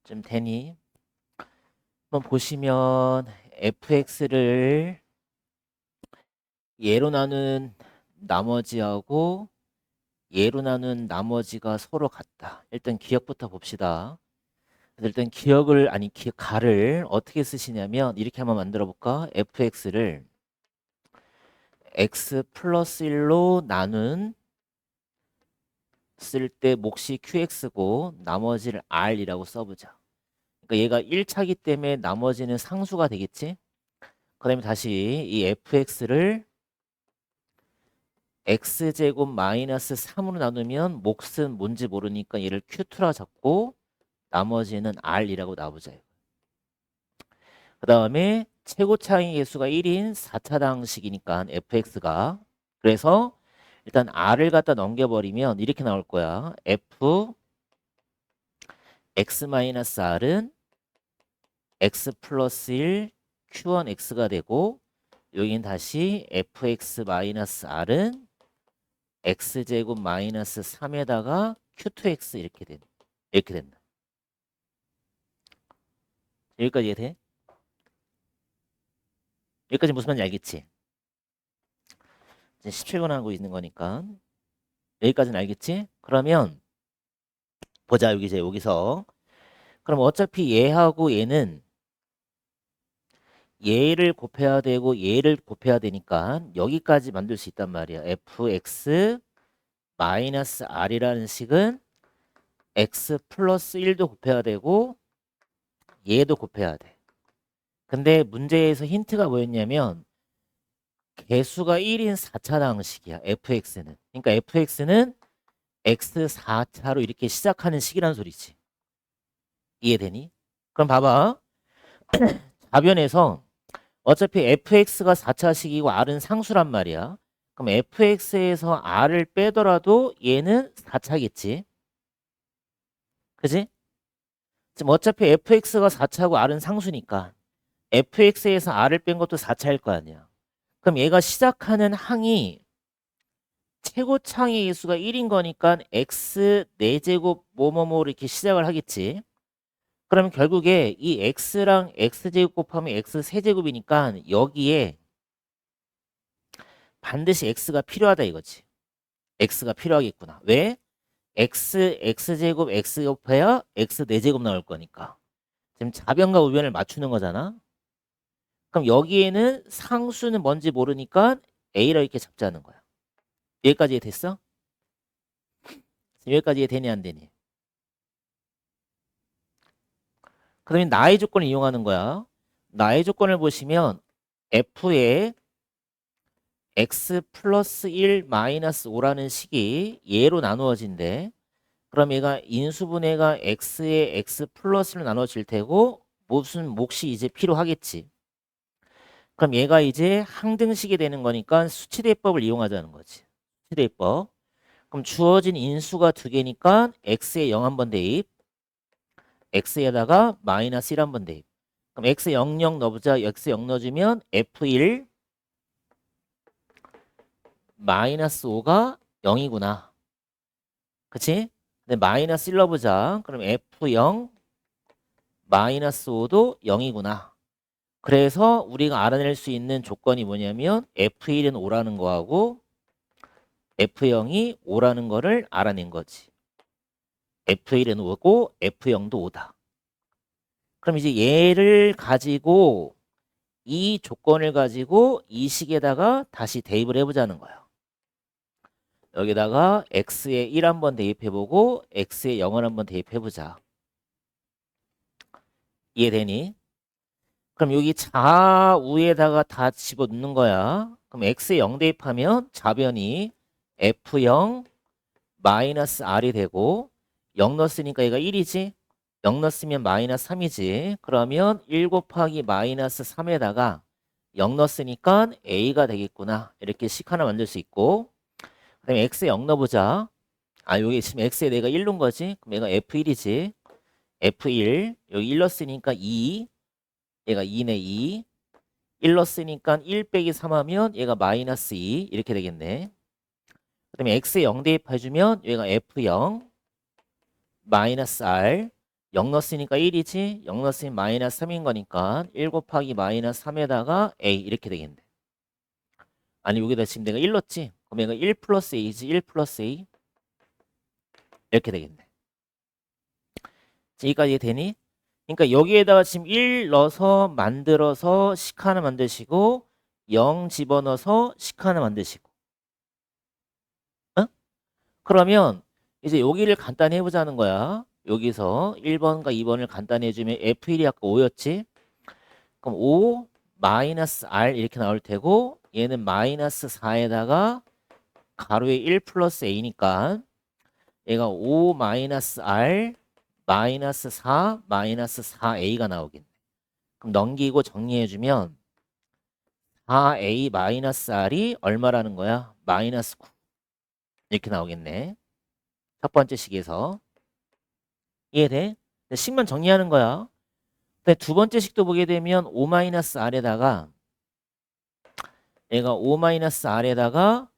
좀 되니? 한번 보시면 fx를 예로 나눈 나머지하고 예로 나눈 나머지가 서로 같다. 일단 기억부터 봅시다. 일단 가를 어떻게 쓰시냐면 이렇게 한번 만들어 볼까? fx를 x 플러스 1로 나눈 쓸 때 몫이 qx고 나머지를 r이라고 써보자. 그러니까 얘가 1차기 때문에 나머지는 상수가 되겠지? 그 다음에 다시 이 fx를 x제곱 마이너스 3으로 나누면 몫은 뭔지 모르니까 얘를 q2라 잡고 나머지는 r이라고 나오자. 그 다음에 최고차항의 개수가 1인 4차당식이니까 fx가 그래서 일단 r을 갖다 넘겨버리면 이렇게 나올 거야. f x-r은 x 플러스 1 q1x가 되고 여긴 다시 fx-r은 x제곱 마이너스 3에다가 q2x 이렇게 된다. 여기까지 이해돼? 여기까지 무슨 말인지 알겠지? 이제 17번 하고 있는 거니까 여기까지는 알겠지? 그러면 보자 여기 이제 여기서 그럼 어차피 얘하고 얘는 얘를 곱해야 되고 얘를 곱해야 되니까 여기까지 만들 수 있단 말이야. fx 마이너스 r이라는 식은 x 플러스 1도 곱해야 되고 얘도 곱해야 돼. 근데 문제에서 힌트가 뭐였냐면 개수가 1인 4차당식이야. fx는. 그러니까 fx는 x 4차로 이렇게 시작하는 식이란 소리지. 이해되니? 그럼 봐봐. 답변에서 어차피 fx가 4차식이고 r은 상수란 말이야. 그럼 fx에서 r을 빼더라도 얘는 4차겠지. 그지? 지금 어차피 fx가 4차고 r은 상수니까 fx에서 r을 뺀 것도 4차일 거 아니야. 그럼 얘가 시작하는 항이 최고차항의 개수가 1인 거니까 x 4제곱 뭐뭐뭐 이렇게 시작을 하겠지. 그러면 결국에 이 x랑 x제곱 곱하면 x 세제곱이니까 여기에 반드시 x가 필요하다 이거지. x가 필요하겠구나. 왜? x제곱 x 곱해야 x 4제곱 나올 거니까. 지금 좌변과 우변을 맞추는 거잖아. 그럼 여기에는 상수는 뭔지 모르니까 a라 이렇게 잡자는 거야. 여기까지 됐어? 여기까지 되니 안 되니? 그러면 나의 조건을 이용하는 거야. 나의 조건을 보시면 f의 x 플러스 1 마이너스 5라는 식이 얘로 나누어진대. 그럼 얘가 인수분해가 x에 x 플러스로 나눠질 테고 무슨 몫이 이제 필요하겠지. 그럼 얘가 이제 항등식이 되는 거니까 수치대법을 이용하자는 거지. 수치대법. 그럼 주어진 인수가 2개니까 x에 0 한번 대입. x에다가 마이너스 1 한번 대입. 그럼 x 0 0 넣어보자. x 0 넣어주면 f1 마이너스 5가 0이구나. 그치? 근데 마이너스 1 넣어보자. 그럼 f0 마이너스 5도 0이구나. 그래서 우리가 알아낼 수 있는 조건이 뭐냐면 f1은 5라는 거하고 f0이 5라는 거를 알아낸 거지. f1은 5고 f0도 5다. 그럼 이제 얘를 가지고 이 조건을 가지고 이 식에다가 다시 대입을 해보자는 거야. 여기다가 x에 1 한번 대입해보고 x에 0을 한번 대입해보자. 이해되니? 그럼 여기 좌우에다가 다 집어넣는 거야. 그럼 x에 0 대입하면 좌변이 f0 마이너스 r이 되고 0 넣었으니까 얘가 1이지? 0 넣었으면 마이너스 3이지. 그러면 1 곱하기 마이너스 3에다가 0 넣었으니까 a가 되겠구나. 이렇게 식 하나 만들 수 있고 그 다음에 x에 0 넣어보자. 아 여기 지금 x에 내가 1 넣은 거지? 그럼 얘가 f1이지. f1 여기 1 넣었으니까 2 얘가 2네 2 1 넣었으니까 1 빼기 3 하면 얘가 마이너스 2 이렇게 되겠네. 그 다음에 x에 0 대입해주면 얘가 f0 마이너스 r 0 넣었으니까 1이지. 0 넣었으니 마이너스 3인 거니까 1 곱하기 마이너스 3에다가 a 이렇게 되겠네. 아니 여기다 지금 내가 1 넣었지. 그럼 얘가 1 플러스 a지. 1 플러스 a 이렇게 되겠네. 여기까지 되니? 그러니까 여기에다가 지금 1 넣어서 만들어서 식 하나 만드시고 0 집어넣어서 식 하나 만드시고. 어? 그러면 이제 여기를 간단히 해보자는 거야. 여기서 1번과 2번을 간단히 해주면 F1이 아까 5였지? 그럼 5 마이너스 R 이렇게 나올 테고 얘는 마이너스 4에다가 가로에 1 플러스 A니까 얘가 5 마이너스 R 마이너스 4 마이너스 4A가 나오겠네. 그럼 넘기고 정리해주면 4A 마이너스 R이 얼마라는 거야? 마이너스 9 이렇게 나오겠네. 첫 번째 식에서 이해돼? 식만 정리하는 거야. 근데 두 번째 식도 보게 되면 5-R에다가 얘가 5-R에다가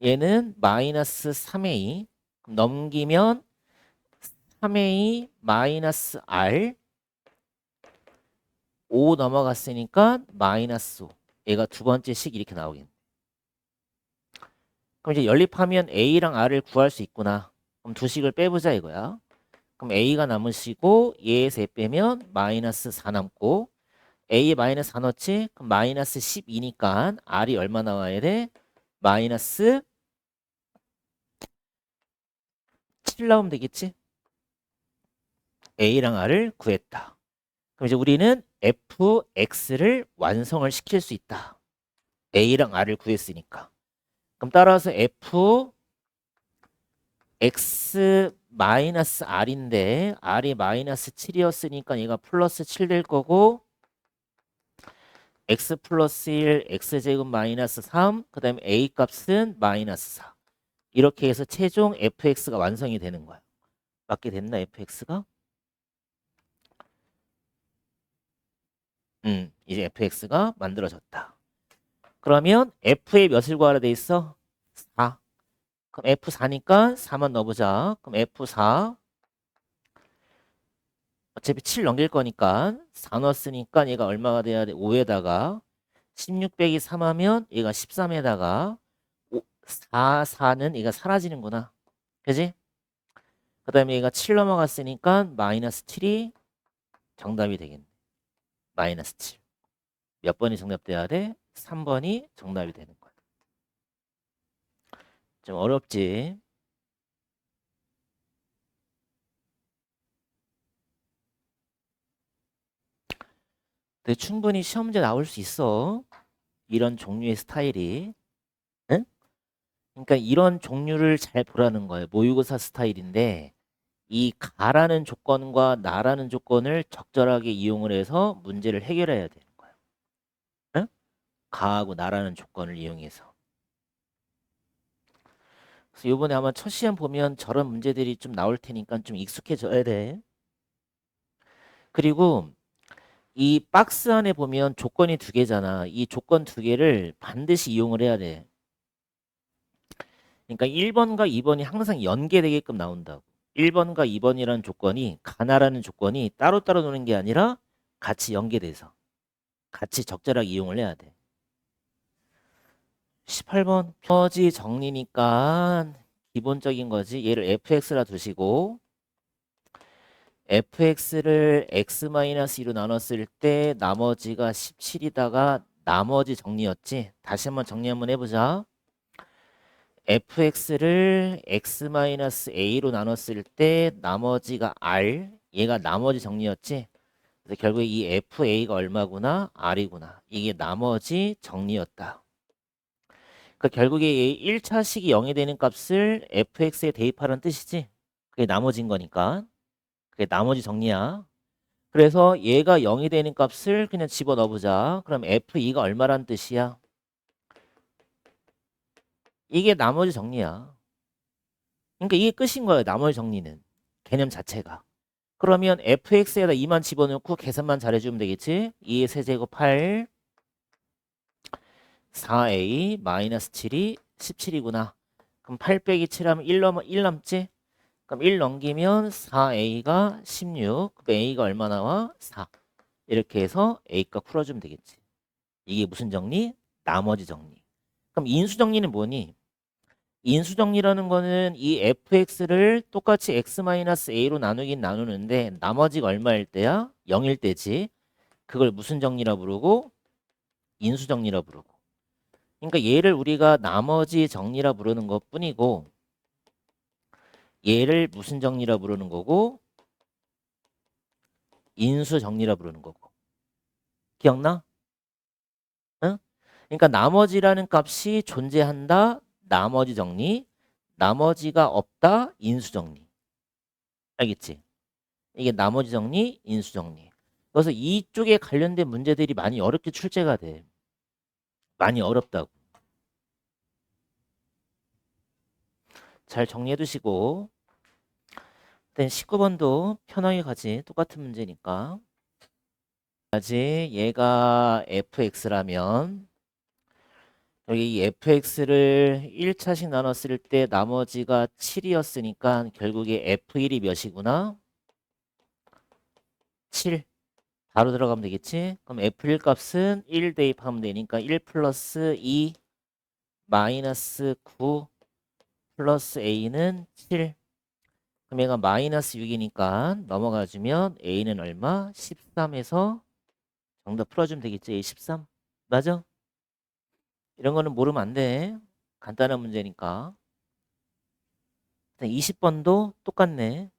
얘는 마이너스 3A 넘기면 3A 마이너스 R 5 넘어갔으니까 마이너스 5 얘가 두 번째 식 이렇게 나오겠네. 그럼 이제 연립하면 A랑 R을 구할 수 있구나. 그럼 두 식을 빼보자 이거야. 그럼 A가 남으시고 얘에서 빼면 마이너스 4 남고 A에 마이너스 4 넣지? 그럼 마이너스 12니까 R이 얼마 나와야 돼? 마이너스 7 나오면 되겠지? A랑 R을 구했다. 그럼 이제 우리는 fx를 완성을 시킬 수 있다. A랑 R을 구했으니까. 그럼 따라서 fx 마이너스 R인데 R이 마이너스 7이었으니까 얘가 플러스 7 될 거고 x 플러스 1, x제곱 마이너스 3, 그 다음에 a 값은 마이너스 4. 이렇게 해서 최종 fx가 완성이 되는 거야. 맞게 됐나 fx가? 이제 fx가 만들어졌다. 그러면 f의 몇을 구하라 돼 있어? 4. 그럼 f4니까 4만 넣어보자. 그럼 f4 어차피 7 넘길 거니까 4 넣었으니까 얘가 얼마가 돼야 돼? 5에다가 16 빼기 3 하면 얘가 13에다가 4, 4는 얘가 사라지는구나. 그지? 그 다음에 얘가 7 넘어갔으니까 마이너스 7이 정답이 되겠네. 마이너스 7. 몇 번이 정답 돼야 돼? 3번이 정답이 되는 거야. 좀 어렵지? 근데 충분히 시험 문제 나올 수 있어. 이런 종류의 스타일이. 응? 그러니까 이런 종류를 잘 보라는 거예요. 모의고사 스타일인데 이 가라는 조건과 나라는 조건을 적절하게 이용을 해서 문제를 해결해야 되는 거예요. 응? 가하고 나라는 조건을 이용해서. 그래서 이번에 아마 첫 시험 보면 저런 문제들이 좀 나올 테니까 좀 익숙해져야 돼. 그리고 이 박스 안에 보면 조건이 두 개잖아. 이 조건 두 개를 반드시 이용을 해야 돼. 그러니까 1번과 2번이 항상 연계되게끔 나온다고. 1번과 2번이라는 조건이 가나라는 조건이 따로따로 노는 게 아니라 같이 연계돼서 같이 적절하게 이용을 해야 돼. 18번 나머지 정리니까 기본적인 거지. 얘를 fx라 두시고 fx를 x-2로 나눴을 때 나머지가 17이다가 나머지 정리였지. 다시 한번 정리 한번 해보자. fx를 x-a로 나눴을 때 나머지가 r 얘가 나머지 정리였지. 그래서 결국에 이 fa가 얼마구나? r이구나. 이게 나머지 정리였다. 그러니까 결국에 1차식이 0이 되는 값을 fx에 대입하라는 뜻이지. 그게 나머지인 거니까. 그게 나머지 정리야. 그래서 얘가 0이 되는 값을 그냥 집어넣어보자. 그럼 f2가 얼마란 뜻이야? 이게 나머지 정리야. 그러니까 이게 끝인 거예요. 나머지 정리는. 개념 자체가. 그러면 fx에다 2만 집어넣고 계산만 잘해주면 되겠지? 2의 세제곱 8 4a 마이너스 7이 17이구나. 그럼 8 빼기 7 하면 1 남지? 그럼 1 넘기면 4a가 16. 그럼 a가 얼마 나와? 4. 이렇게 해서 a값 풀어주면 되겠지. 이게 무슨 정리? 나머지 정리. 그럼 인수 정리는 뭐니? 인수 정리라는 거는 이 fx를 똑같이 x-a로 나누긴 나누는데 나머지가 얼마일 때야? 0일 때지. 그걸 무슨 정리라 부르고? 인수 정리라 부르고. 그러니까 얘를 우리가 나머지 정리라 부르는 것 뿐이고 얘를 무슨 정리라 부르는 거고? 인수 정리라 부르는 거고. 기억나? 응? 그러니까 나머지라는 값이 존재한다. 나머지 정리. 나머지가 없다. 인수 정리. 알겠지? 이게 나머지 정리, 인수 정리. 그래서 이쪽에 관련된 문제들이 많이 어렵게 출제가 돼. 많이 어렵다고. 잘 정리해 두시고. 일단 19번도 편하게 가지. 똑같은 문제니까. 가지. 얘가 fx라면 여기 이 fx를 1차씩 나눴을 때 나머지가 7이었으니까 결국에 f1이 몇이구나? 7. 바로 들어가면 되겠지? 그럼 f1 값은 1 대입하면 되니까 1 플러스 2 마이너스 9 플러스 a는 7. 그럼 얘가 마이너스 6이니까 넘어가주면 a는 얼마? 13에서 정답 풀어주면 되겠지? a 13. 맞아? 이런 거는 모르면 안 돼. 간단한 문제니까. 20번도 똑같네.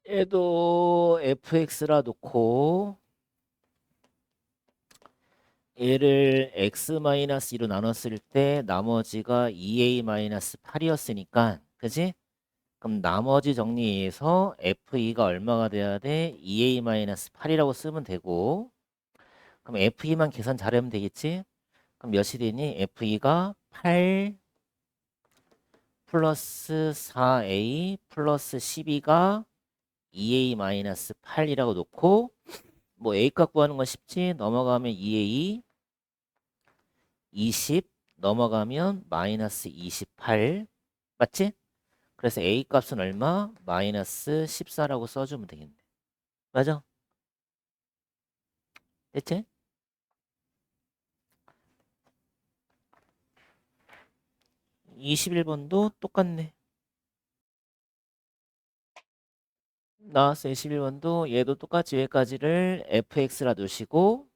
얘도 fx라 놓고 얘를 x-2로 나눴을 때 나머지가 2a-8이었으니까 그지? 그럼 나머지 정리해서 f2가 얼마가 돼야 돼? 2a-8이라고 쓰면 되고 그럼 f2만 계산 잘하면 되겠지? 그럼 몇이 되니? f2가 8 플러스 4a 플러스 12가 2a-8이라고 놓고 뭐 a값 구하는 건 쉽지? 넘어가면 2a 20 넘어가면 마이너스 28 맞지? 그래서 a 값은 얼마? 마이너스 14라고 써주면 되겠네. 맞아? 됐지? (21번도) 똑같네. 나왔어. 21번도 얘도 똑같이 여기까지를 fx라 두시고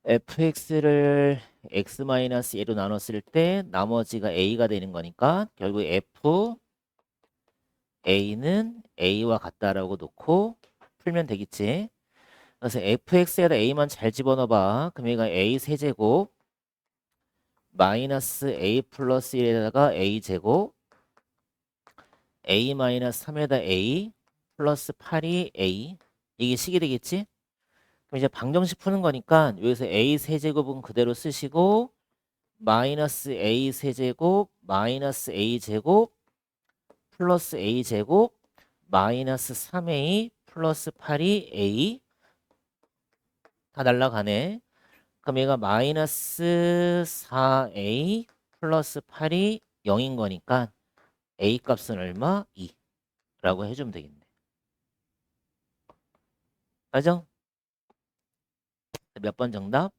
fx를 x-a로 나눴을 때 나머지가 a가 되는 거니까 결국 f a는 a와 같다라고 놓고 풀면 되겠지. 그래서 fx에다 a만 잘 집어넣어봐. 그럼 얘가 a 세제곱 마이너스 a 플러스 1에다가 a 제곱 a 마이너스 3에다 a 플러스 8이 a 이게 식이 되겠지? 그럼 이제 방정식 푸는 거니까 여기서 a 세제곱은 그대로 쓰시고 마이너스 a 세제곱 마이너스 a 제곱 플러스 a 제곱 마이너스 3a 플러스 8이 a 다 날라가네. 그럼 얘가 마이너스 4a 플러스 8이 0인 거니까 a 값은 얼마? 2 라고 해주면 되겠네. 맞아? 몇 번 정답?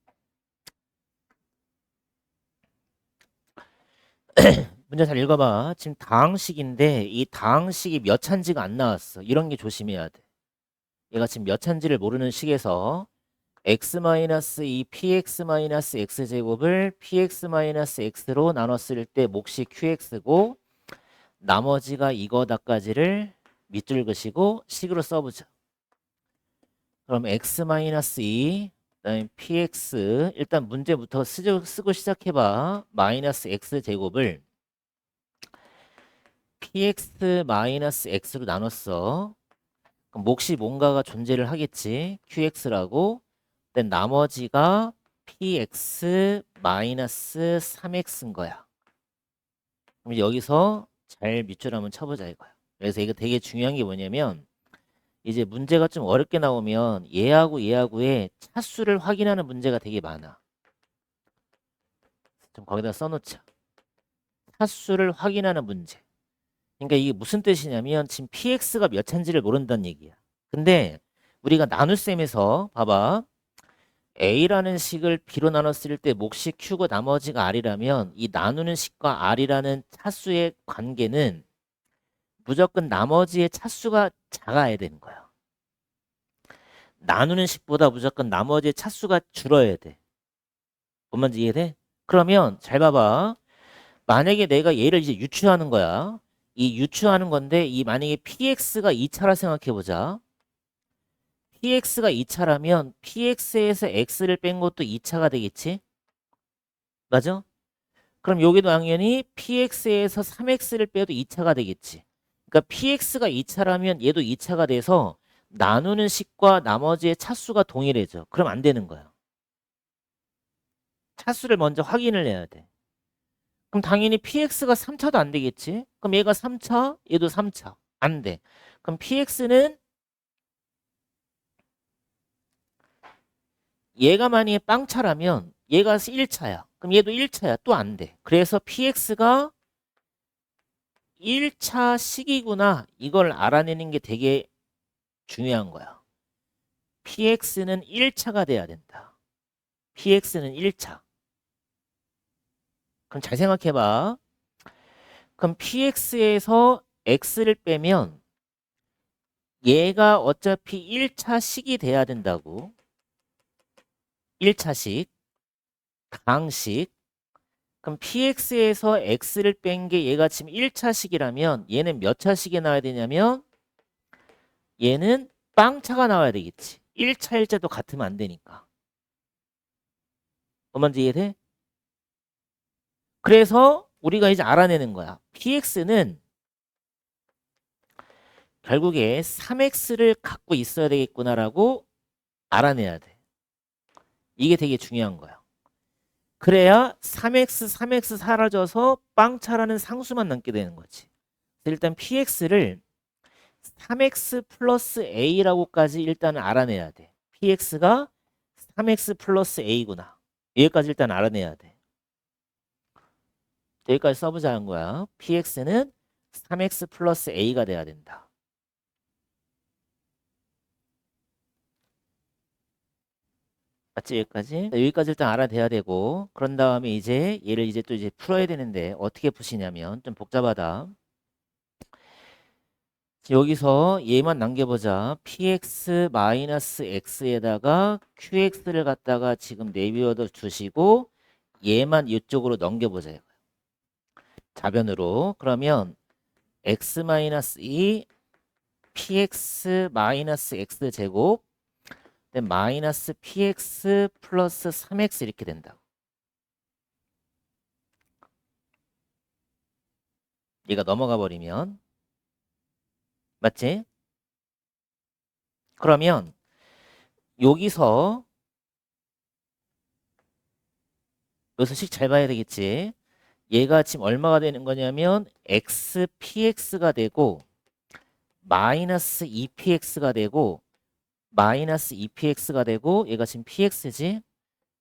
문제 잘 읽어봐. 지금 다항식인데 이 다항식이 몇 찬지가 안 나왔어. 이런 게 조심해야 돼. 얘가 지금 몇 찬지를 모르는 식에서 x-2 px-x제곱을 px-x로 나눴을 때 몫이 qx고 나머지가 이거다까지를 밑줄 그시고 식으로 써보자. 그럼 x-2 그다음에 px 일단 문제부터 쓰고 시작해봐. 마이너스 x제곱을 px-x로 나눴어. 그럼 몫이 뭔가가 존재를 하겠지. qx라고. 근데 나머지가 px-3x인 거야. 그럼 여기서 잘 밑줄 한번 쳐보자 이거야. 그래서 이거 되게 중요한 게 뭐냐면 이제 문제가 좀 어렵게 나오면 얘하고 얘하고의 차수를 확인하는 문제가 되게 많아. 좀 거기다 써놓자. 차수를 확인하는 문제. 그러니까 이게 무슨 뜻이냐면 지금 px가 몇 차인지를 모른다는 얘기야. 근데 우리가 나눗셈에서 봐봐. a라는 식을 b로 나눴을 때 몫이 q고 나머지가 r이라면 이 나누는 식과 r이라는 차수의 관계는 무조건 나머지의 차수가 작아야 되는 거야. 나누는 식보다 무조건 나머지의 차수가 줄어야 돼. 뭔 말인지 이해돼? 그러면 잘 봐봐. 만약에 내가 얘를 이제 유추하는 거야. 이 유추하는 건데 이 만약에 px가 2차라 생각해 보자. px가 2차라면 px에서 x를 뺀 것도 2차가 되겠지? 맞아? 그럼 여기도 당연히 px에서 3x를 빼도 2차가 되겠지. 그러니까 px가 2차라면 얘도 2차가 돼서 나누는 식과 나머지의 차수가 동일해져. 그럼 안 되는 거야. 차수를 먼저 확인을 해야 돼. 그럼 당연히 px가 3차도 안 되겠지? 그럼 얘가 3차, 얘도 3차. 안 돼. 그럼 px는 얘가 만약에 빵차라면 얘가 1차야. 그럼 얘도 1차야. 또 안 돼. 그래서 px가 1차 식이구나. 이걸 알아내는 게 되게 중요한 거야. px는 1차가 돼야 된다. px는 1차. 그럼 잘 생각해봐. 그럼 px에서 x를 빼면 얘가 어차피 1차식이 돼야 된다고. 1차식, 강식. 그럼 px에서 x를 뺀 게 얘가 지금 1차식이라면 얘는 몇 차식이 나와야 되냐면 얘는 빵차가 나와야 되겠지. 1차 1자도 같으면 안 되니까. 뭔지 이해돼? 그래서 우리가 이제 알아내는 거야. px는 결국에 3x를 갖고 있어야 되겠구나라고 알아내야 돼. 이게 되게 중요한 거야. 그래야 3x 사라져서 빵차라는 상수만 남게 되는 거지. 일단 px를 3x 플러스 a라고까지 일단 알아내야 돼. px가 3x 플러스 a구나. 여기까지 일단 알아내야 돼. 여기까지 써보자는 거야. px는 3x 플러스 a가 돼야 된다. 맞지? 여기까지? 여기까지 일단 알아내야 되고 그런 다음에 이제 얘를 이제 또 이제 풀어야 되는데 어떻게 푸시냐면 좀 복잡하다. 여기서 얘만 남겨보자. px-x에다가 qx를 갖다가 지금 내비워둬 주시고 얘만 이쪽으로 넘겨보자. 자변으로. 그러면 x-2 px-x 제곱 마이너스 px 플러스 3x 이렇게 된다. 얘가 넘어가 버리면 맞지? 그러면 여기서 식 잘 봐야 되겠지. 얘가 지금 얼마가 되는 거냐면 x px가 되고 마이너스 2px가 되고 마이너스 2px가 되고 얘가 지금 px지.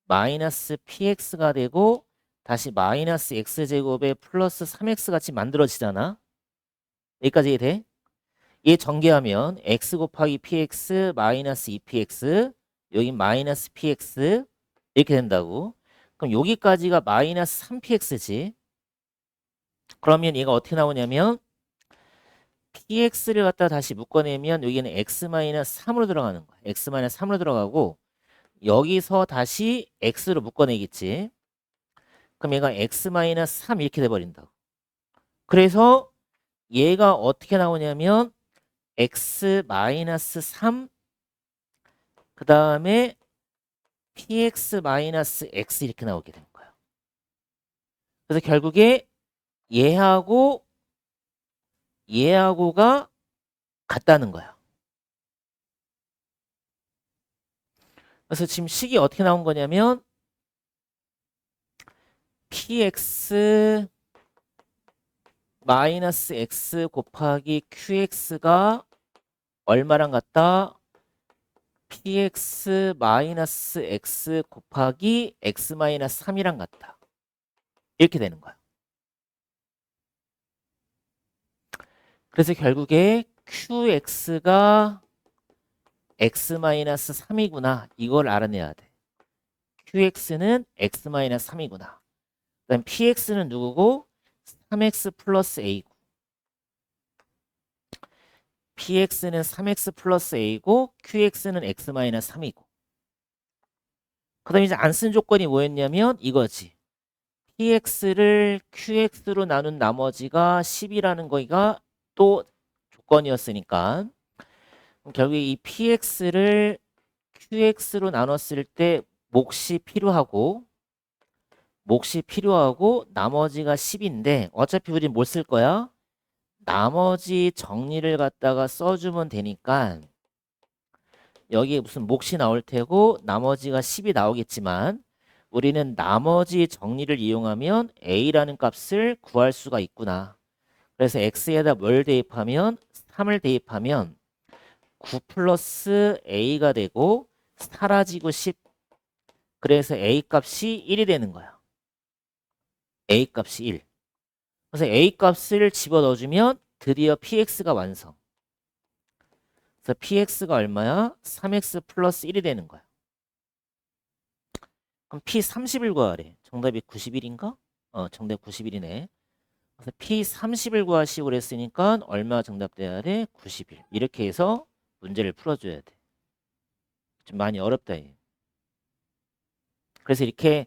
마이너스 px가 되고 다시 마이너스 x제곱에 플러스 3x 같이 만들어지잖아. 여기까지 돼? 얘 전개하면 x 곱하기 px 마이너스 2px 여기 마이너스 px 이렇게 된다고. 그럼 여기까지가 마이너스 3px지. 그러면 얘가 어떻게 나오냐면 px를 갖다 다시 묶어내면 여기는 x-3으로 들어가는 거야. x-3으로 들어가고 여기서 다시 x로 묶어내겠지. 그럼 얘가 x-3 이렇게 돼버린다. 그래서 얘가 어떻게 나오냐면 x-3 그 다음에 px-x 이렇게 나오게 되는 거야. 그래서 결국에 얘하고가 같다는 거야. 그래서 지금 식이 어떻게 나온 거냐면 px 마이너스 x 곱하기 qx가 얼마랑 같다? px 마이너스 x 곱하기 x 마이너스 3이랑 같다. 이렇게 되는 거야. 그래서 결국에 qx가 x 마이너스 3이구나. 이걸 알아내야 돼. qx는 x 마이너스 3이구나. 그다음 px는 누구고? 3x 플러스 a고. px는 3x 플러스 a고 qx는 x 마이너스 3이고. 그다음 이제 안 쓴 조건이 뭐였냐면 이거지. px를 qx로 나눈 나머지가 10이라는 거가 또 조건이었으니까 결국에 이 px를 qx로 나눴을 때 몫이 필요하고 나머지가 10인데 어차피 우린 뭘 쓸 거야? 나머지 정리를 갖다가 써주면 되니까 여기에 무슨 몫이 나올 테고 나머지가 10이 나오겠지만 우리는 나머지 정리를 이용하면 a라는 값을 구할 수가 있구나. 그래서 x에다 뭘 대입하면 3을 대입하면 9 플러스 a가 되고 사라지고 10. 그래서 a 값이 1이 되는 거야. a 값이 1. 그래서 a 값을 집어넣어주면 드디어 px가 완성. 그래서 px가 얼마야? 3x 플러스 1이 되는 거야. 그럼 p30을 구하래. 정답이 91인가? 정답 91이네. 그래서 p30을 구하시고 그랬으니까 얼마 정답 돼야 돼? 91. 이렇게 해서 문제를 풀어줘야 돼. 좀 많이 어렵다. 얘. 그래서 이렇게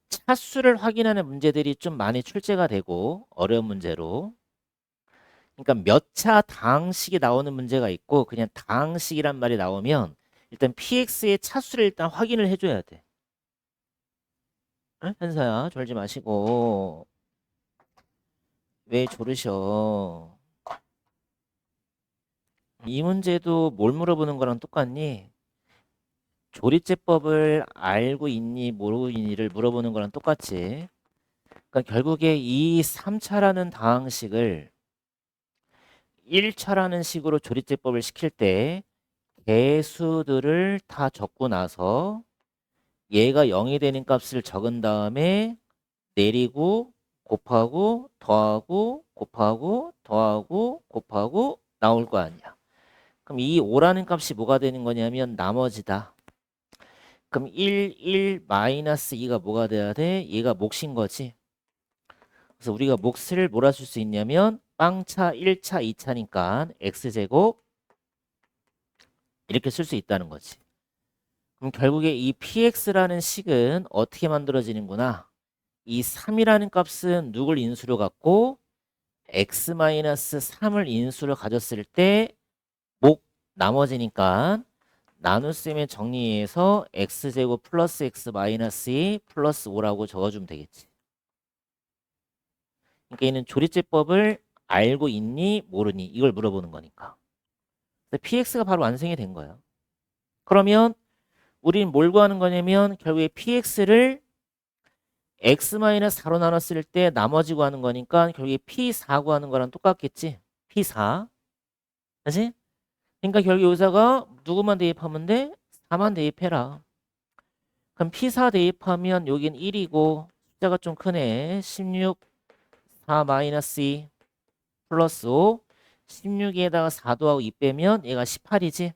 차수를 확인하는 문제들이 좀 많이 출제가 되고 어려운 문제로. 그러니까 몇 차 다항식이 나오는 문제가 있고 그냥 다항식이란 말이 나오면 일단 px의 차수를 일단 확인을 해줘야 돼. 응? 현서야 졸지 마시고 왜 졸으셔? 이 문제도 뭘 물어보는 거랑 똑같니? 조리제법을 알고 있니 모르고 있니를 물어보는 거랑 똑같지. 그러니까 결국에 이 3차라는 다항식을 1차라는 식으로 조리제법을 시킬 때 개수들을 다 적고 나서 얘가 0이 되는 값을 적은 다음에 내리고 곱하고 더하고 곱하고 더하고 곱하고 나올 거 아니야. 그럼 이 5라는 값이 뭐가 되는 거냐면 나머지다. 그럼 1 마이너스 2가 뭐가 돼야 돼? 얘가 몫인 거지. 그래서 우리가 몫을 뭐라 쓸 수 있냐면 빵차 1차 2차니까 x제곱 이렇게 쓸 수 있다는 거지. 그럼 결국에 이 px라는 식은 어떻게 만들어지는구나. 이 3이라는 값은 누굴 인수로 갖고 x-3을 인수로 가졌을 때 목 나머지니까 나눗셈의 정리해서 x제곱 플러스 x 마이너스 2 플러스 5라고 적어주면 되겠지. 그러니까 얘는 조리제법을 알고 있니 모르니 이걸 물어보는 거니까. px가 바로 완성이 된 거예요. 그러면 우린 뭘 구하는 거냐면 결국에 px를 x-4로 나눴을 때 나머지 구하는 거니까 결국에 p4 구하는 거랑 똑같겠지. p4. 그치? 그러니까 결국 여기다가 누구만 대입하면 돼? 4만 대입해라. 그럼 p4 대입하면 여긴 1이고 숫자가 좀 크네. 16, 4 마이너스 2 플러스 5. 16에다가 4 더하고 2 빼면 얘가 18이지.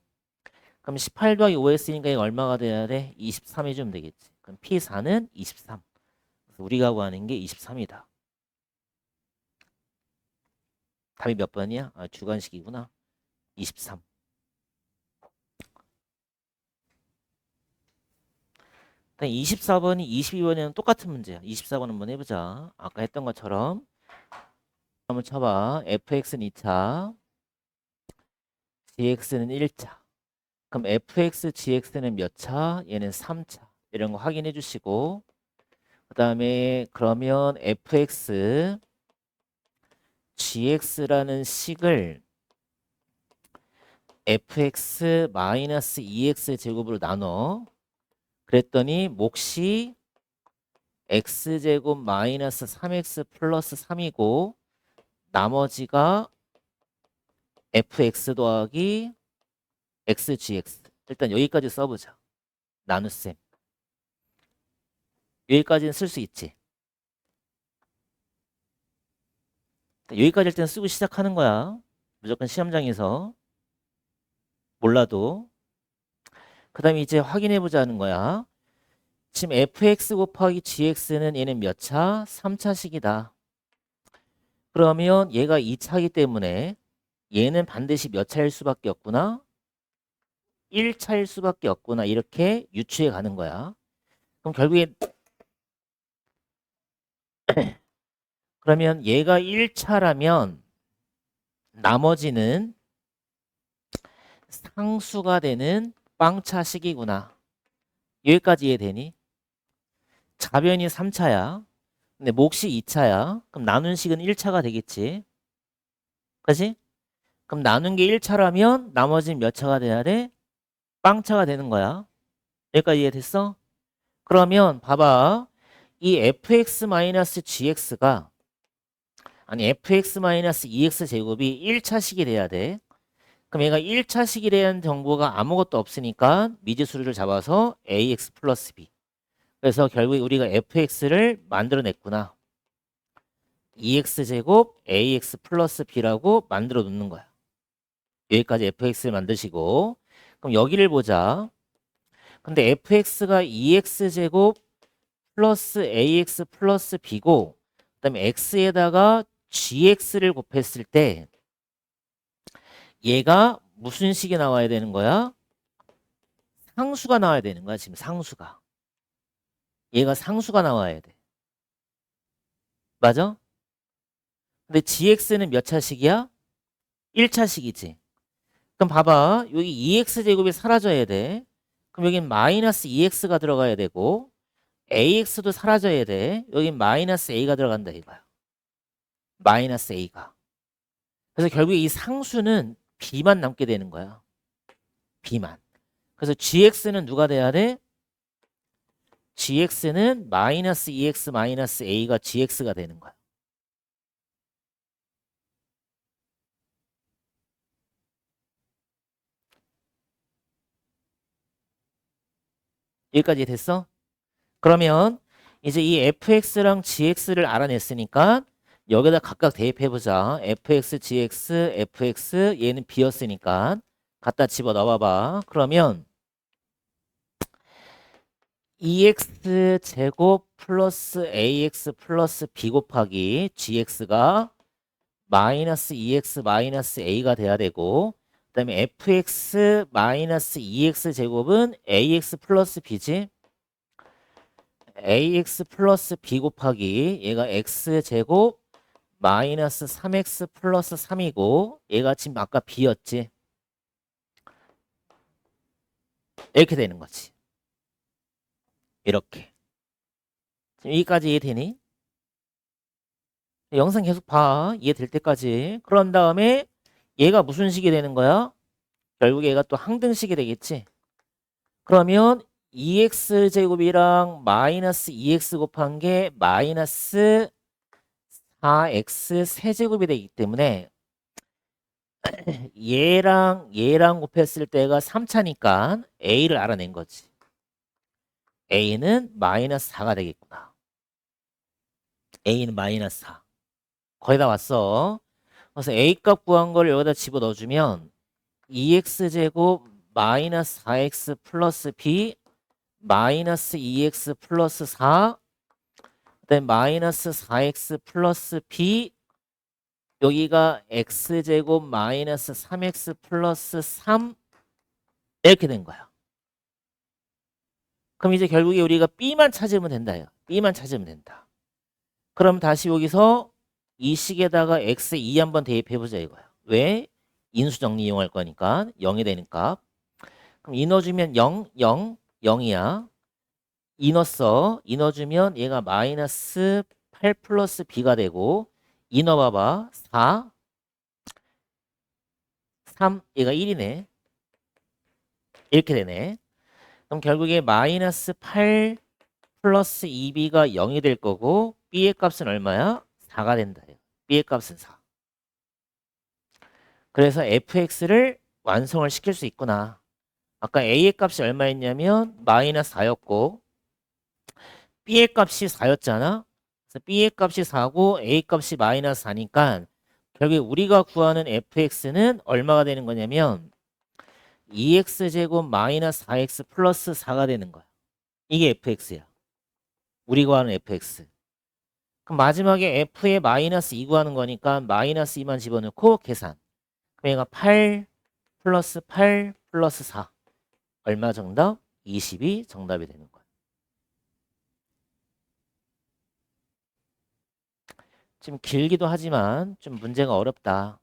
그럼 18 더하기 5 했으니까 얘가 얼마가 돼야 돼? 23 해주면 되겠지. 그럼 p4는 23. 그래서 우리가 구하는 게 23이다. 답이 몇 번이야? 아, 주관식이구나. 23. 일단 24번이 22번이랑 똑같은 문제야. 24번 한번 해보자. 아까 했던 것처럼. 한번 쳐봐. fx는 2차, gx는 1차. 그럼 fx, gx는 몇 차? 얘는 3차. 이런 거 확인해 주시고 그 다음에 그러면 fx, gx라는 식을 fx 마이너스 2x 제곱으로 나눠. 그랬더니 몫이 x제곱 마이너스 3x 플러스 3이고 나머지가 fx 더하기 xgx. 일단 여기까지 써보자. 나눗셈. 여기까지는 쓸 수 있지. 여기까지 할 때는 쓰고 시작하는 거야. 무조건 시험장에서. 몰라도. 그 다음에 이제 확인해보자 하는 거야. 지금 fx 곱하기 gx는 얘는 몇 차? 3차식이다. 그러면 얘가 2차이기 때문에 얘는 반드시 몇 차일 수밖에 없구나? 1차일 수밖에 없구나. 이렇게 유추해 가는 거야. 그럼 결국에 그러면 얘가 1차라면 나머지는 상수가 되는 빵차식이구나. 여기까지 이해되니? 자변이 3차야. 근데 몫이 2차야. 그럼 나눈 식은 1차가 되겠지. 그치? 그럼 나눈 게 1차라면 나머지는 몇 차가 돼야 돼? 빵차가 되는 거야. 여기까지 이해됐어? 그러면 봐봐. 이 fx-gx가 아니 fx-2x 제곱이 1차식이 돼야 돼. 그럼 얘가 1차식에 대한 정보가 아무것도 없으니까 미지수를 잡아서 ax 플러스 b. 그래서 결국에 우리가 fx를 만들어냈구나. 2x제곱 ax 플러스 b라고 만들어 놓는 거야. 여기까지 fx를 만드시고 그럼 여기를 보자. 근데 fx가 2x제곱 플러스 ax 플러스 b고 그 다음에 x에다가 gx를 곱했을 때 얘가 무슨 식이 나와야 되는 거야? 상수가 나와야 되는 거야. 지금 상수가. 얘가 상수가 나와야 돼. 맞아? 근데 gx는 몇 차식이야? 1차식이지. 그럼 봐봐. 여기 2x제곱이 사라져야 돼. 그럼 여긴 마이너스 2x가 들어가야 되고 ax도 사라져야 돼. 여긴 마이너스 a가 들어간다 이거야. 마이너스 a가. 그래서 결국에 이 상수는 b만 남게 되는 거야. b만. 그래서 gx는 누가 돼야 돼? gx는 마이너스 2x 마이너스 a가 gx가 되는 거야. 여기까지 됐어? 그러면 이제 이 fx랑 gx를 알아냈으니까 여기다 각각 대입해보자. fx, gx, fx 얘는 b였으니까 갖다 집어넣어봐. 그러면 2x 제곱 플러스 ax 플러스 b 곱하기 gx가 마이너스 2x 마이너스 a가 돼야 되고 그 다음에 fx 마이너스 2x 제곱은 ax 플러스 b지. ax 플러스 b 곱하기 얘가 x 제곱 마이너스 3x 플러스 3이고 얘가 지금 아까 b였지. 이렇게 되는 거지. 이렇게. 지금 여기까지 이해되니? 영상 계속 봐. 이해될 때까지. 그런 다음에 얘가 무슨 식이 되는 거야? 결국에 얘가 또 항등식이 되겠지. 그러면 2x제곱이랑 마이너스 2x 곱한 게 마이너스 4x 세제곱이 되기 때문에 얘랑 곱했을 때가 3차니까 a를 알아낸 거지. a는 마이너스 4가 되겠구나. a는 마이너스 4. 거의 다 왔어. 그래서 a값 구한 걸 여기다 집어넣어주면 2x제곱 마이너스 4x 플러스 b 마이너스 2x 플러스 4 그다음에 마이너스 4x 플러스 b 여기가 x제곱 마이너스 3x 플러스 3 이렇게 된 거야. 그럼 이제 결국에 우리가 b만 찾으면 된다. b만 찾으면 된다. 그럼 다시 여기서 이 식에다가 x 2 한번 대입해보자 이거야. 왜? 인수정리 이용할 거니까 0이 되니까. 그럼 이 넣어주면 0, 0, 0이야. 이 넣었어. 이 넣어주면 얘가 마이너스 8 플러스 b가 되고 이 넣어봐봐. 4, 3, 얘가 1이네. 이렇게 되네. 그럼 결국에 마이너스 8 플러스 2b가 0이 될 거고 b의 값은 얼마야? 4가 된다. b의 값은 4. 그래서 fx를 완성을 시킬 수 있구나. 아까 a의 값이 얼마였냐면 마이너스 4였고 b의 값이 4였잖아. 그래서 b의 값이 4고 a 값이 마이너스 4니까 결국 우리가 구하는 fx는 얼마가 되는 거냐면 2x제곱 마이너스 4x 플러스 4가 되는 거야. 이게 fx야. 우리 구하는 fx. 그럼 마지막에 f에 마이너스 2 구하는 거니까 마이너스 2만 집어넣고 계산. 그럼 얘가 8 플러스 8 플러스 4. 얼마 정답? 20이 정답이 되는 거야. 좀 길기도 하지만 좀 문제가 어렵다.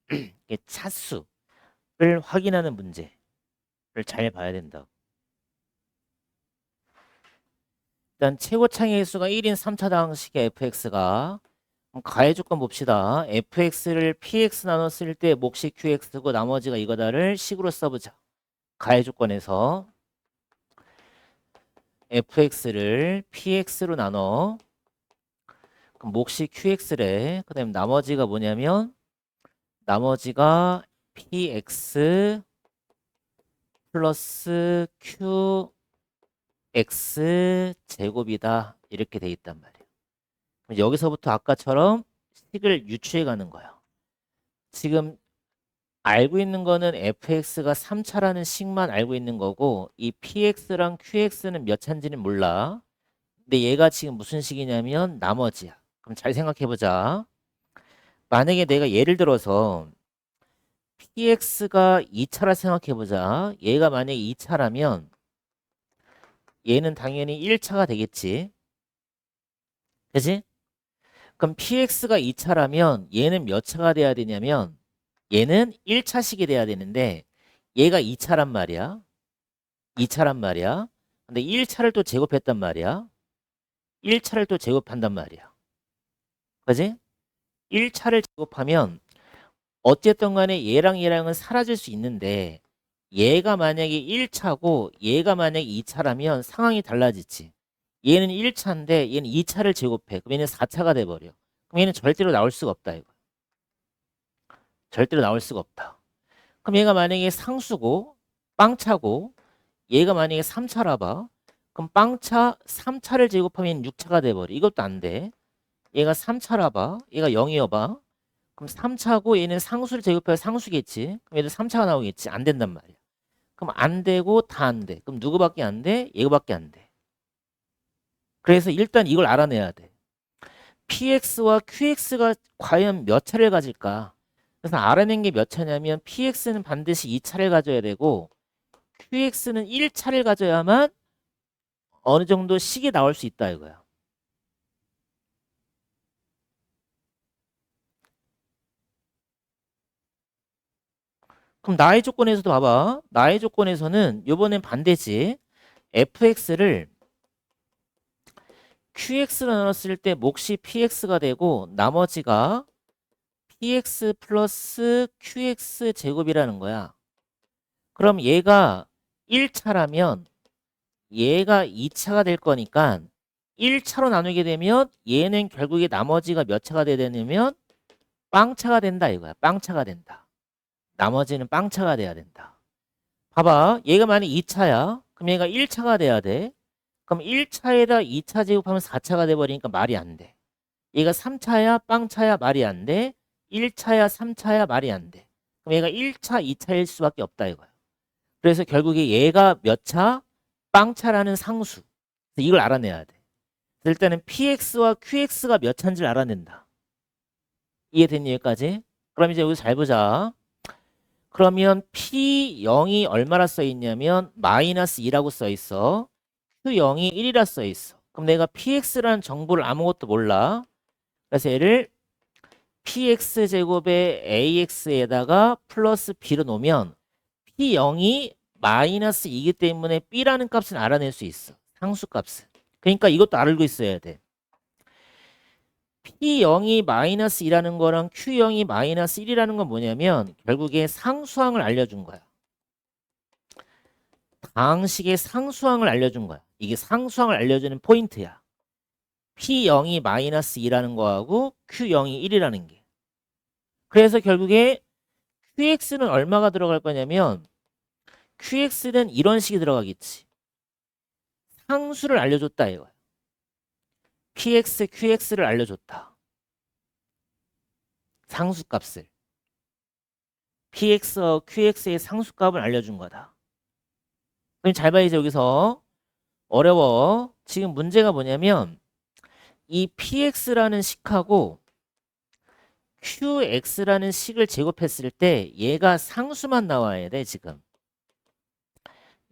이게 차수를 확인하는 문제를 잘 봐야 된다. 일단 최고 창의 수가 1인 3차당식의 fx가 가해 조건 봅시다. fx를 px 나눴을 때 몫이 qx고 나머지가 이거다를 식으로 써보자. 가해 조건에서 fx를 px로 나눠 그럼 몫이 qx래. 그 다음에 나머지가 뭐냐면 나머지가 px 플러스 qx 제곱이다. 이렇게 돼 있단 말이에요. 그럼 여기서부터 아까처럼 식을 유추해 가는 거예요. 지금 알고 있는 거는 fx가 3차라는 식만 알고 있는 거고 이 px랑 qx는 몇 차인지는 몰라. 근데 얘가 지금 무슨 식이냐면 나머지야. 그럼 잘 생각해 보자. 만약에 내가 예를 들어서 px가 2차라 생각해 보자. 얘가 만약에 2차라면 얘는 당연히 1차가 되겠지. 그치? 그럼 px가 2차라면 얘는 몇 차가 돼야 되냐면 얘는 1차식이 돼야 되는데 얘가 2차란 말이야. 2차란 말이야. 근데 1차를 또 제곱했단 말이야. 1차를 또 제곱한단 말이야. 그지? 1차를 제곱하면 어쨌든 간에 얘랑 얘랑은 사라질 수 있는데 얘가 만약에 1차고 얘가 만약에 2차라면 상황이 달라지지. 얘는 1차인데 얘는 2차를 제곱해. 그럼 얘는 4차가 돼버려. 그럼 얘는 절대로 나올 수가 없다 이거. 절대로 나올 수가 없다. 그럼 얘가 만약에 상수고 빵차고 얘가 만약에 3차라 봐. 그럼 빵차 3차를 제곱하면 6차가 돼버려. 이것도 안 돼. 얘가 3차라 봐. 얘가 0이어 봐. 그럼 3차고 얘는 상수를 제곱해야 상수겠지. 그럼 얘도 3차가 나오겠지. 안 된단 말이야. 그럼 안 되고 다 안 돼. 그럼 누구밖에 안 돼? 얘가밖에 안 돼. 그래서 일단 이걸 알아내야 돼. px와 qx가 과연 몇 차를 가질까? 그래서 알아낸 게 몇 차냐면 px는 반드시 2차를 가져야 되고 qx는 1차를 가져야만 어느 정도 식이 나올 수 있다 이거야. 그럼 나의 조건에서도 봐봐. 나의 조건에서는 이번엔 반대지. fx를 qx로 나눴을 때 몫이 px가 되고 나머지가 px 플러스 qx 제곱이라는 거야. 그럼 얘가 1차라면 얘가 2차가 될 거니까 1차로 나누게 되면 얘는 결국에 나머지가 몇 차가 돼야 되냐면 빵차가 된다 이거야. 빵차가 된다. 나머지는 빵차가 돼야 된다. 봐봐. 얘가 만약 2차야. 그럼 얘가 1차가 돼야 돼. 그럼 1차에다 2차 제곱하면 4차가 돼버리니까 말이 안 돼. 얘가 3차야 빵차야 말이 안 돼. 1차야 3차야 말이 안 돼. 그럼 얘가 1차 2차일 수밖에 없다 이거야. 그래서 결국에 얘가 몇 차? 빵차라는 상수. 이걸 알아내야 돼. 일단은 px와 qx가 몇 차인지를 알아낸다. 이해됐니 여기까지? 그럼 이제 여기 잘 보자. 그러면 p0이 얼마라 써있냐면 마이너스 2라고 써있어. q0이 1이라 써있어. 그럼 내가 px라는 정보를 아무것도 몰라. 그래서 얘를 px제곱에 ax에다가 플러스 b로 놓으면 p0이 마이너스 2이기 때문에 b라는 값은 알아낼 수 있어. 상수값은. 그러니까 이것도 알고 있어야 돼. P0이 마이너스 2라는 거랑 Q0이 마이너스 1이라는 건 뭐냐면 결국에 상수항을 알려준 거야. 방식의 상수항을 알려준 거야. 이게 상수항을 알려주는 포인트야. P0이 마이너스 2라는 거하고 Q0이 1이라는 게. 그래서 결국에 QX는 얼마가 들어갈 거냐면 QX는 이런 식이 들어가겠지. 상수를 알려줬다 이거야. PX, QX를 알려줬다. 상수값을. PX와 QX의 상수값을 알려준 거다. 그럼 잘 봐야지 여기서. 어려워. 지금 문제가 뭐냐면 이 PX라는 식하고 QX라는 식을 제곱했을 때 얘가 상수만 나와야 돼 지금.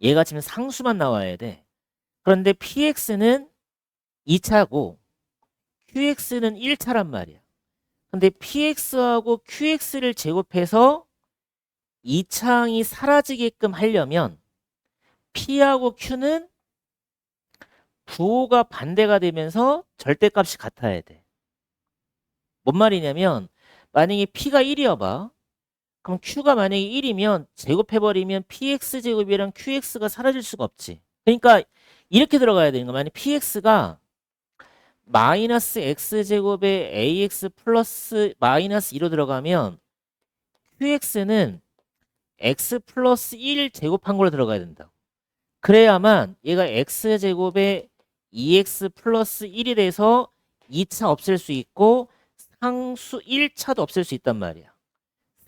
얘가 지금 상수만 나와야 돼. 그런데 PX는 2차고 QX는 1차란 말이야. 근데 PX하고 QX를 제곱해서 2차항이 사라지게끔 하려면 P하고 Q는 부호가 반대가 되면서 절대값이 같아야 돼. 뭔 말이냐면 만약에 P가 1이어봐. 그럼 Q가 만약에 1이면 제곱해버리면 PX제곱이랑 QX가 사라질 수가 없지. 그러니까 이렇게 들어가야 되는 거야. 만약에 PX가 마이너스 X제곱에 AX 플러스 마이너스 2로 들어가면 QX는 X 플러스 1 제곱한 걸로 들어가야 된다. 그래야만 얘가 X제곱에 2X 플러스 1이 돼서 2차 없앨 수 있고 상수 1차도 없앨 수 있단 말이야.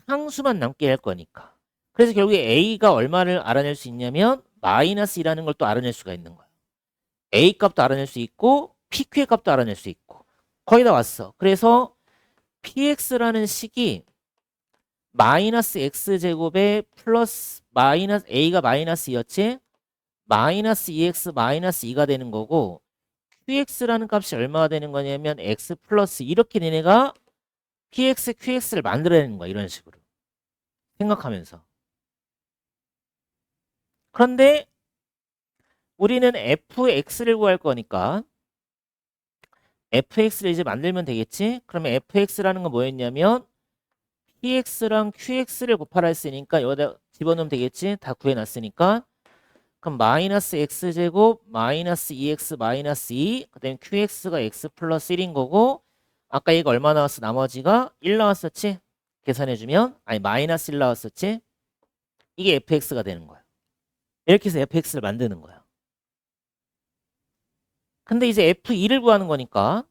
상수만 남게 할 거니까. 그래서 결국에 A가 얼마를 알아낼 수 있냐면 마이너스 2라는 걸 또 알아낼 수가 있는 거야. A 값도 알아낼 수 있고 PQ의 값도 알아낼 수 있고 거의 다 왔어. 그래서 PX라는 식이 마이너스 X제곱에 플러스 마이너스 A가 마이너스 2였지? 마이너스 2X 마이너스 2가 되는 거고 QX라는 값이 얼마가 되는 거냐면 X 플러스 이렇게 얘네가 PX, QX를 만들어내는 거야. 이런 식으로 생각하면서. 그런데 우리는 FX를 구할 거니까 FX를 이제 만들면 되겠지? 그러면 FX라는 건 뭐였냐면 PX랑 QX를 곱하라 했으니까 여기다 집어넣으면 되겠지? 다 구해놨으니까. 그럼 마이너스 X제곱 마이너스 2X 마이너스 2 그다음에 QX가 X 플러스 1인 거고 아까 얘가 얼마 나왔어? 나머지가 1 나왔었지? 계산해주면 아니 마이너스 1 나왔었지? 이게 FX가 되는 거야. 이렇게 해서 FX를 만드는 거야. 근데 이제 F2를 구하는 거니까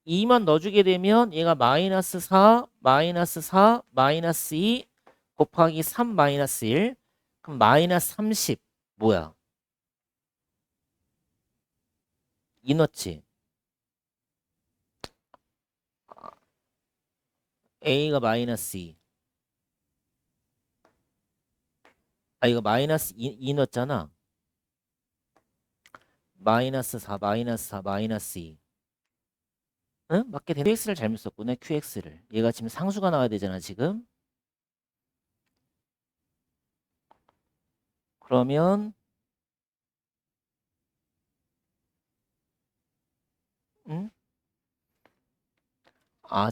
2만 넣어주게 되면 얘가 마이너스 4, 마이너스 4, 마이너스 2 곱하기 3 마이너스 1 그럼 마이너스 30 뭐야? 2 넣지? A가 마이너스 2 이거 마이너스 2 넣었잖아. 마이너스 4, 마이너스 4, 마이너스 2 응? 맞게 되는 QX를 잘못 썼구나. QX를. 얘가 지금 상수가 나와야 되잖아 지금. 그러면 응?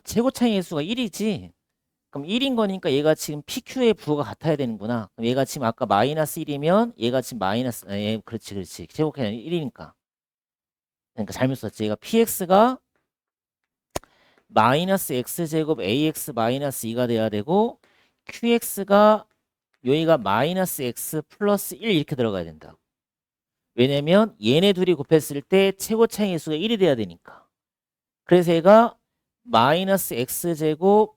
최고차의 수가 1이지. 그럼 1인 거니까 얘가 지금 PQ의 부호가 같아야 되는구나. 그럼 얘가 지금 아까 마이너스 1이면 얘가 지금 마이너스 그렇지 그렇지. 최고차는 1이니까. 그러니까 잘못 썼지. 얘가 PX가 마이너스 X제곱 AX 마이너스 2가 돼야 되고 QX가 여기가 마이너스 X 플러스 1 이렇게 들어가야 된다. 왜냐면 얘네 둘이 곱했을 때 최고차의 수가 1이 돼야 되니까. 그래서 얘가 마이너스 X제곱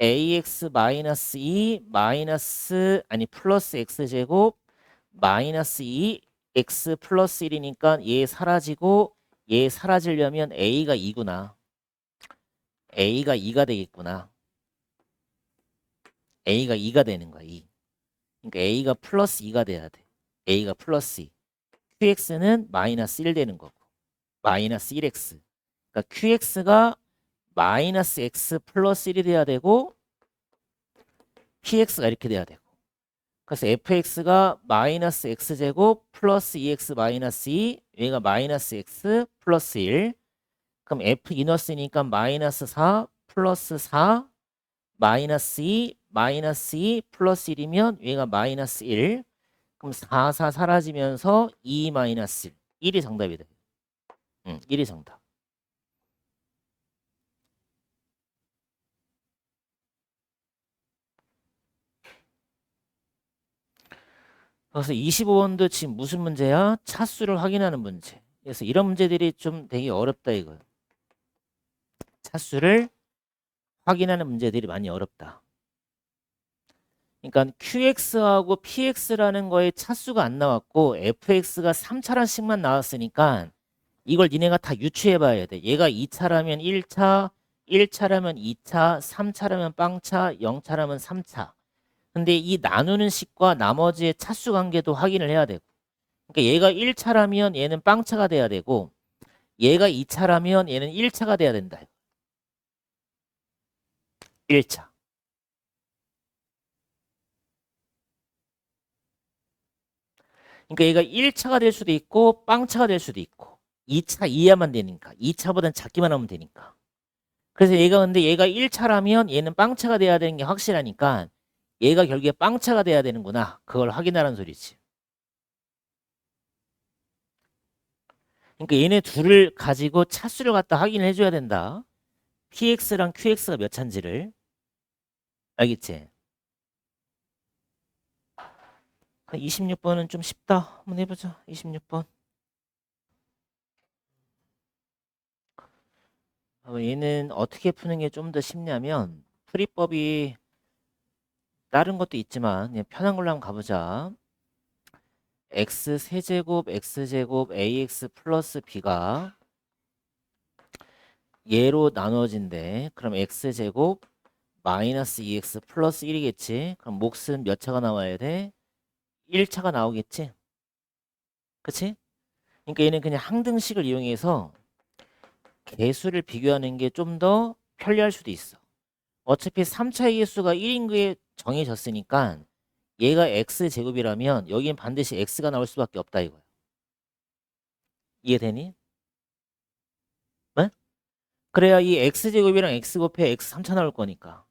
AX 마이너스 2 마이너스 플러스 X제곱 마이너스 2 X 플러스 1이니까 얘 사라지고 얘 사라지려면 A가 2구나. A가 2가 되겠구나. A가 2가 되는 거야. 2. 그러니까 A가 플러스 2가 돼야 돼. A가 플러스 2. QX는 마이너스 1 되는 거고. 마이너스 1X. 그러니까 QX가 마이너스 X 플러스 1이 돼야 되고 PX가 이렇게 돼야 되고. 그래서 FX가 마이너스 X제곱 플러스 2X 마이너스 2 얘가 마이너스 X 플러스 1 그럼 F 이너스니까 마이너스 4 플러스 4 마이너스 2 마이너스 2 플러스 1이면 얘가 마이너스 1 그럼 4, 4 사라지면서 2 마이너스 1 1이 정답이 돼. 1이 정답. 그래서 25번도 지금 무슨 문제야? 차수를 확인하는 문제. 그래서 이런 문제들이 좀 되게 어렵다 이거예요. 차수를 확인하는 문제들이 많이 어렵다. 그러니까 QX하고 PX라는 거에 차수가 안 나왔고 FX가 3차란씩만 나왔으니까 이걸 니네가 다 유추해 봐야 돼. 얘가 2차라면 1차, 1차라면 2차, 3차라면 빵차, 0차라면 3차. 근데 이 나누는 식과 나머지의 차수 관계도 확인을 해야 되고. 그러니까 얘가 1차라면 얘는 빵차가 돼야 되고 얘가 2차라면 얘는 1차가 돼야 된다. 1차. 그러니까 얘가 1차가 될 수도 있고 빵차가 될 수도 있고 2차 이하만 되니까 2차보다는 작기만 하면 되니까. 그래서 얘가 근데 얘가 1차라면 얘는 빵차가 돼야 되는 게 확실하니까 얘가 결국에 빵차가 돼야 되는구나. 그걸 확인하라는 소리지. 그러니까 얘네 둘을 가지고 차수를 갖다 확인을 해줘야 된다. PX랑 QX가 몇 차인지를. 알겠지? 26번은 좀 쉽다. 한번 해보자. 26번. 얘는 어떻게 푸는 게 좀 더 쉽냐면 풀이법이 다른 것도 있지만 그냥 편한 걸로 한번 가보자. x 세제곱 x제곱 ax 플러스 b가 얘로 나눠진대. 그럼 x제곱 마이너스 2x 플러스 1이겠지. 그럼 몫은 몇 차가 나와야 돼? 1차가 나오겠지. 그치? 그러니까 얘는 그냥 항등식을 이용해서 개수를 비교하는 게 좀 더 편리할 수도 있어. 어차피 3차의 개수가 1인 게 정해졌으니까 얘가 x제곱이라면 여기엔 반드시 x가 나올 수밖에 없다 이거야. 이해되니? 네? 그래야 이 x제곱이랑 x 곱해 x 3차 나올 거니까.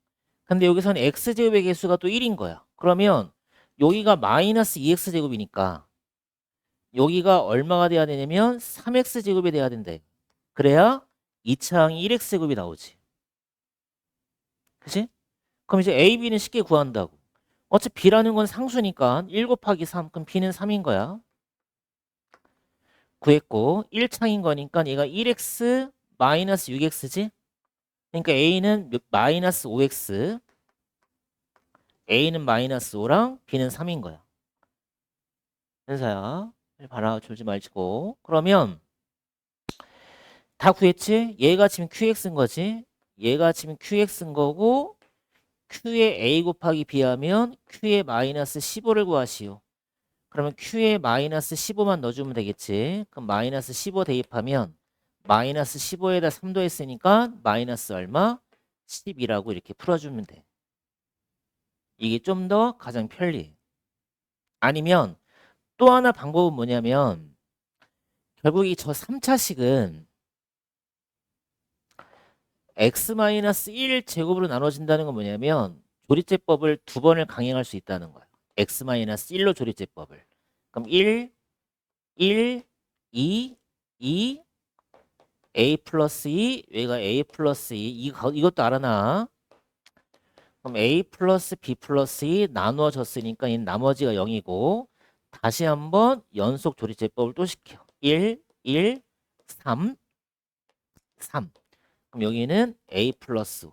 근데 여기서는 x제곱의 개수가 또 1인 거야. 그러면 여기가 마이너스 2x제곱이니까 여기가 얼마가 돼야 되냐면 3x제곱이 돼야 된대. 그래야 2차항이 1x제곱이 나오지. 그치? 그럼 이제 a, b는 쉽게 구한다고. 어차피 b라는 건 상수니까 1 곱하기 3, 그럼 b는 3인 거야. 구했고 1차인 거니까 얘가 1x 마이너스 6x지? 그러니까 a는 마이너스 5x, a는 마이너스 5랑 b는 3인 거야. 현사야, 봐라, 졸지 말고. 그러면 다 구했지? 얘가 지금 qx인 거지? 얘가 지금 qx인 거고 q의 a 곱하기 b 하면 q의 마이너스 15를 구하시오. 그러면 q의 마이너스 15만 넣어주면 되겠지. 그럼 마이너스 15 대입하면 마이너스 15에다 3도 했으니까 마이너스 얼마? 10이라고 이렇게 풀어주면 돼. 이게 좀 더 가장 편리해. 아니면 또 하나 방법은 뭐냐면 결국 이 저 3차식은 x-1 제곱으로 나눠진다는 건 뭐냐면 조리제법을 두 번을 강행할 수 있다는 거예요. x-1로 조리제법을. 그럼 1, 1, 2, 2, a 플러스 2, 얘가 a 플러스 2, 이것도 알아놔. 그럼 a 플러스 b 플러스 2 나누어졌으니까 이 나머지가 0이고 다시 한번 연속 조리제법을 또 시켜. 1, 1, 3, 3. 그럼 여기는 a 플러스 5.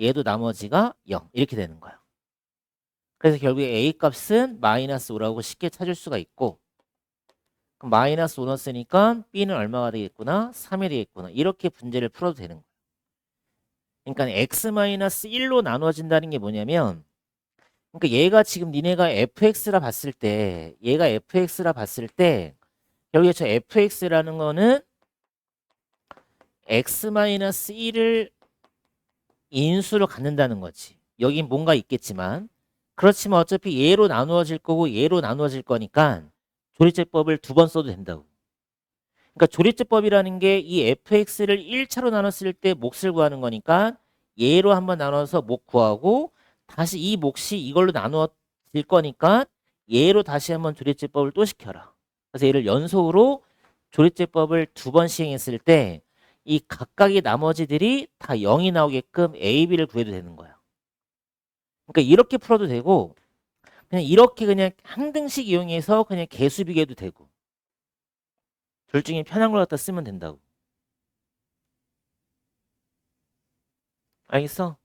얘도 나머지가 0 이렇게 되는 거야. 그래서 결국에 a 값은 마이너스 5라고 쉽게 찾을 수가 있고 그럼 마이너스 5 넣었으니까 b는 얼마가 되겠구나? 3이 되겠구나. 이렇게 문제를 풀어도 되는 거야. 그러니까 x-1로 나눠진다는 게 뭐냐면 그러니까 얘가 지금 니네가 fx라 봤을 때 얘가 fx라 봤을 때 결국에 저 fx라는 거는 x-1을 인수로 갖는다는 거지. 여긴 뭔가 있겠지만 그렇지만 어차피 얘로 나누어질 거고 얘로 나누어질 거니까 조리제법을 두 번 써도 된다고. 그러니까 조리제법이라는 게 이 fx를 1차로 나눴을 때 몫을 구하는 거니까 얘로 한번 나눠서 몫 구하고 다시 이 몫이 이걸로 나누어질 거니까 얘로 다시 한번 조리제법을 또 시켜라. 그래서 얘를 연속으로 조리제법을 두 번 시행했을 때 이 각각의 나머지들이 다 0이 나오게끔 A, B를 구해도 되는 거야. 그러니까 이렇게 풀어도 되고 그냥 이렇게 그냥 항등식 이용해서 그냥 개수 비교해도 되고 둘 중에 편한 걸 갖다 쓰면 된다고. 알겠어?